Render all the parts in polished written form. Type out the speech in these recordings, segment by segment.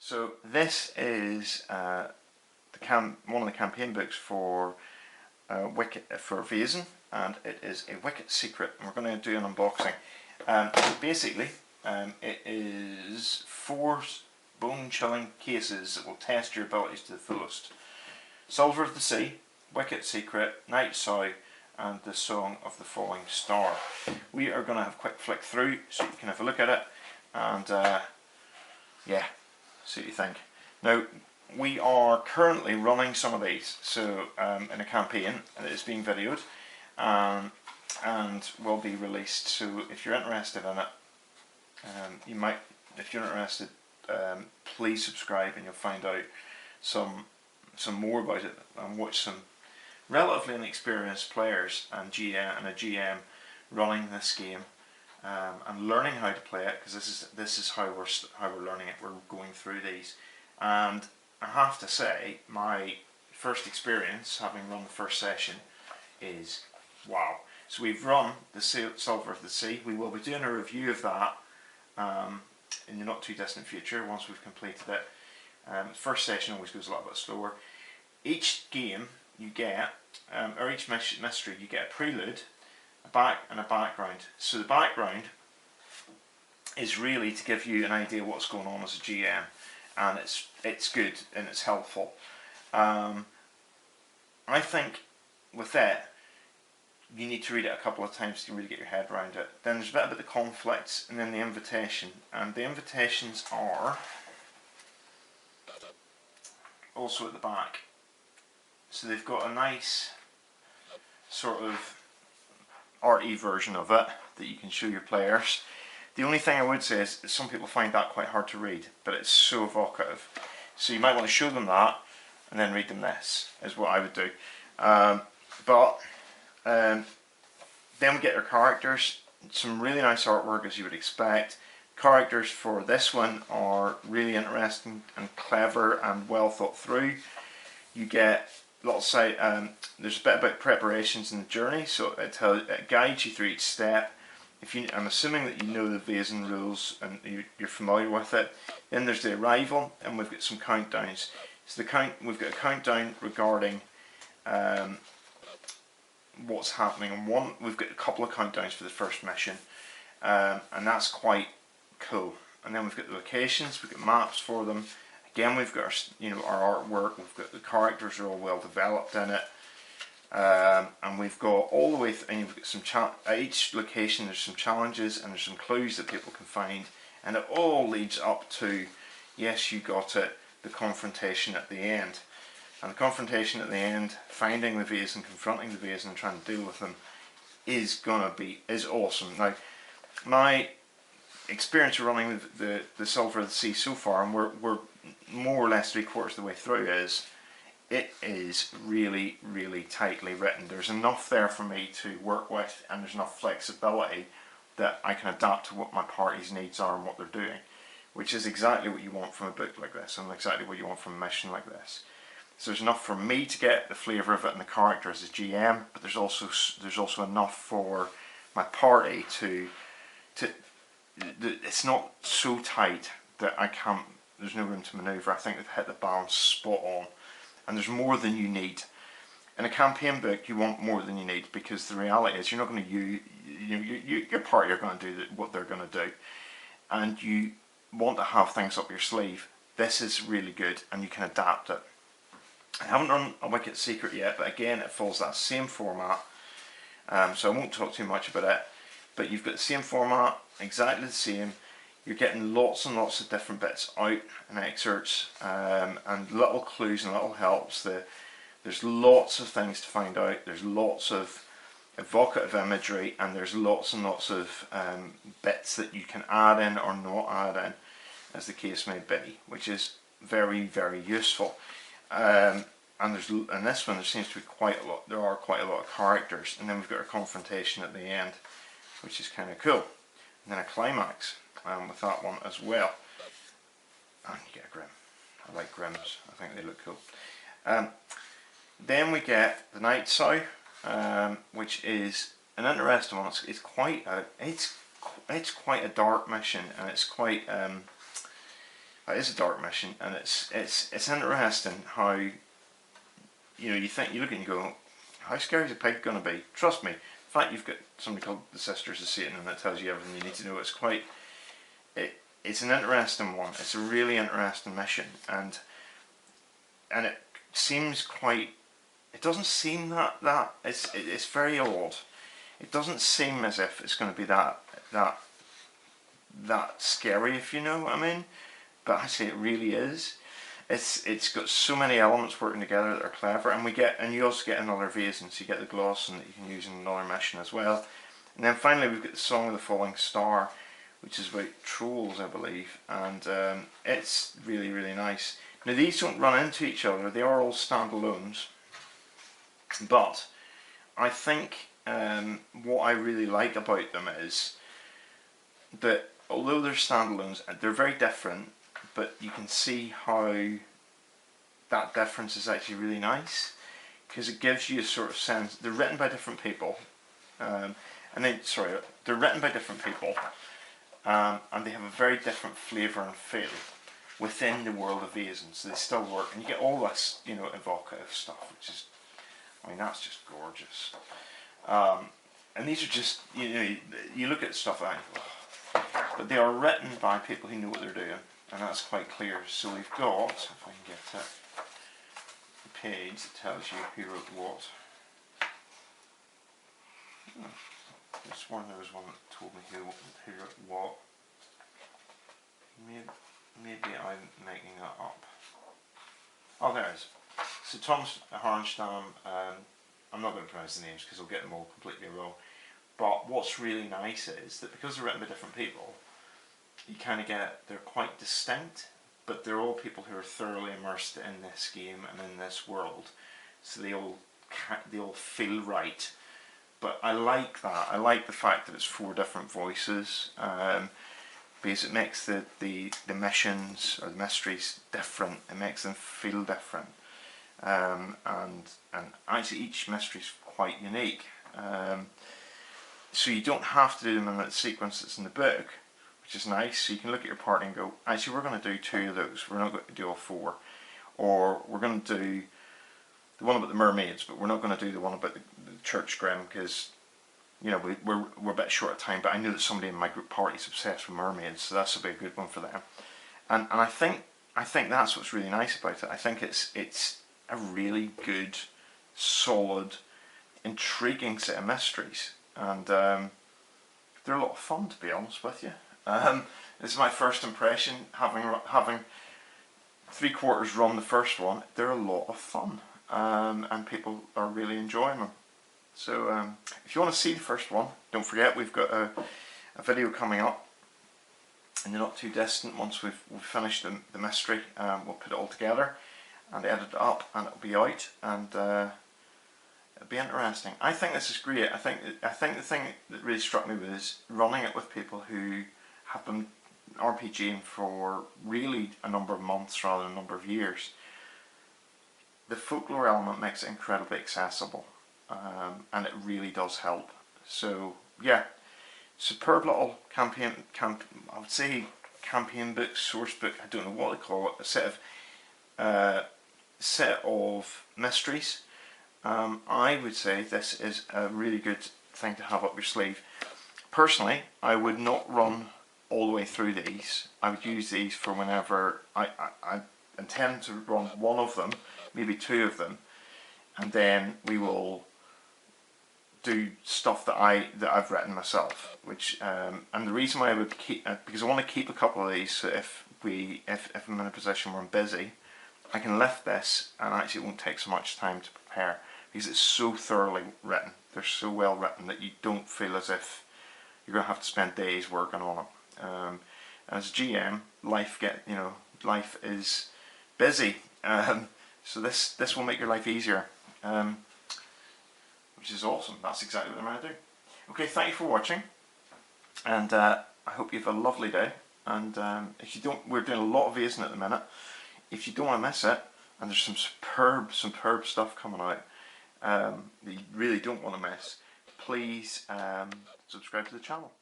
So this is one of the campaign books for Vaesen, and it is a Wicked Secret. And we're going to do an unboxing. Basically, it is 4 bone-chilling cases that will test your abilities to the fullest. Silver of the Sea, Wicked Secret, Night Sow, and the Song of the Falling Star. We are going to have a quick flick through so you can have a look at it and yeah, see what you think. Now, we are currently running some of these, so in a campaign that is being videoed and will be released. So if you're interested in it, if you're interested, please subscribe and you'll find out some more about it and watch some relatively inexperienced players and a GM running this game and learning how to play it, because this is how we're learning it. We're going through these, and I have to say my first experience having run the first session is wow. So we've run the Silver of the Sea. We will be doing a review of that in the not too distant future once we've completed it. First session always goes a little bit slower. Each game you get, or each mystery, you get a prelude, a back and a background. So the background is really to give you an idea of what's going on as a GM, and it's good and it's helpful. I think with it, you need to read it a couple of times to really get your head around it. Then there's a bit about the conflicts, and then the invitation. And the invitations are also at the back. So they've got a nice sort of arty version of it that you can show your players. The only thing I would say is that some people find that quite hard to read, but it's so evocative. So you might want to show them that and then read them this, is what I would do. Then we get their characters, some really nice artwork as you would expect. Characters for this one are really interesting and clever and well thought through. You get lots of there's a bit about preparations in the journey, so it guides you through each step. I'm assuming that you know the Vaesen rules and you're familiar with it. Then there's the arrival, and we've got some countdowns. So we've got a countdown regarding what's happening, and we've got a couple of countdowns for the first mission, and that's quite cool. And then we've got the locations, we've got maps for them. Again, we've got our artwork, we've got the characters are all well developed in it, and we've got all the way and you've got some at each location there's some challenges and there's some clues that people can find, and it all leads up to, yes, you got it, the confrontation at the end. And the confrontation at the end, finding the Vaesen, confronting the Vaesen and trying to deal with them, is awesome. Now, my experience of running the Silver of the Sea so far, and we're more or less 3/4 of the way through, is it is really, really tightly written. There's enough there for me to work with, and there's enough flexibility that I can adapt to what my party's needs are and what they're doing, which is exactly what you want from a book like this, and exactly what you want from a mission like this. So there's enough for me to get the flavour of it and the character as a GM, but there's also enough for my party to it's not so tight that there's no room to manoeuvre. I think they've hit the balance spot on, and there's more than you need. In a campaign book, you want more than you need, because the reality is you're not going to your party are going to do what they're going to do, and you want to have things up your sleeve. This is really good, and you can adapt it. I haven't run a Wicked Secret yet, but again it follows that same format, so I won't talk too much about it. But you've got the same format, exactly the same. You're getting lots and lots of different bits out and excerpts, and little clues and little helps. There's lots of things to find out. There's lots of evocative imagery, and there's lots and lots of bits that you can add in or not add in, as the case may be, which is very, very useful. And in this one there seems to be quite a lot. There are quite a lot of characters, and then we've got our confrontation at the end, which is kind of cool, and then a climax with that one as well. And you get a Grim. I like Grims. I think they look cool. Then we get the Night Sow, which is an interesting one. It's quite a dark mission, and it's quite It is a dark mission, and it's interesting how, you know, you look at it and you go, how scary is a pig going to be? Trust me. In fact, you've got something called the Sisters of Satan, and that tells you everything you need to know. It's quite, it's an interesting one. It's a really interesting mission, and it seems quite. It doesn't seem that it's very odd. It doesn't seem as if it's going to be that scary, if you know what I mean. But actually, it really is. It's got so many elements working together that are clever, and you also get another Vaesen, so you get the gloss, and that you can use in another mission as well. And then finally, we've got the Song of the Falling Star, which is about trolls, I believe, and it's really, really nice. Now, these don't run into each other; they are all standalones. But I think what I really like about them is that although they're standalones, they're very different, but you can see how that difference is actually really nice, because it gives you a sort of sense. They're written by different people, they're written by different people, and they have a very different flavour and feel within the world of Vaesen. So they still work, and you get all this, you know, evocative stuff, which is, I mean, that's just gorgeous. And these are just, you know, you look at stuff like that, but they are written by people who know what they're doing, and that's quite clear. So we've got, if I can get it, the page that tells you who wrote what. I sworn there was one that told me who wrote what. Maybe I'm making that up. Oh, there it is. So Thomas Hornstam, I'm not going to pronounce the names because I'll get them all completely wrong. But what's really nice is that because they're written by different people, you kind of get, they're quite distinct, but they're all people who are thoroughly immersed in this game and in this world. So they all feel right. But I like that. I like the fact that it's 4 different voices, because it makes the missions or the mysteries different. It makes them feel different. And actually each mystery is quite unique. So you don't have to do them in that sequence that's in the book, which is nice. So you can look at your party and go, actually we're going to do 2 of those, we're not going to do all 4. Or we're going to do the one about the mermaids, but we're not going to do the one about the church grim, because, you know, we're a bit short of time, but I know that somebody in my group party is obsessed with mermaids, so this will be a good one for them. And I think that's what's really nice about it. I think it's a really good, solid, intriguing set of mysteries, and they're a lot of fun, to be honest with you. This is my first impression, having 3/4 run the first one. They're a lot of fun, and people are really enjoying them. So if you want to see the first one, don't forget we've got a video coming up in the not too distant. Once we've finished the mystery, we'll put it all together and edit it up, and it'll be out, and it'll be interesting. I think this is great. I think the thing that really struck me was running it with people who have been RPGing for really a number of months rather than a number of years. The folklore element makes it incredibly accessible, and it really does help. So yeah, superb little campaign. I would say campaign book, source book. I don't know what they call it. A set of mysteries. I would say this is a really good thing to have up your sleeve. Personally, I would not run all the way through these. I would use these for whenever I intend to run one of them, maybe 2 of them, and then we will do stuff that I've written myself. Which and the reason why I would keep, because I want to keep a couple of these, so if I'm in a position where I'm busy, I can lift this, and actually it won't take so much time to prepare, because it's so thoroughly written. They're so well written that you don't feel as if you're going to have to spend days working on them. As a GM, life is busy, so this will make your life easier, which is awesome. That's exactly what I'm going to do. Okay, thank you for watching, and I hope you have a lovely day. And if you don't, we're doing a lot of Vaesen at the minute. If you don't want to miss it, and there's some superb stuff coming out that you really don't want to miss, please subscribe to the channel.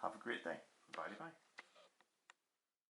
Have a great day. Bye bye.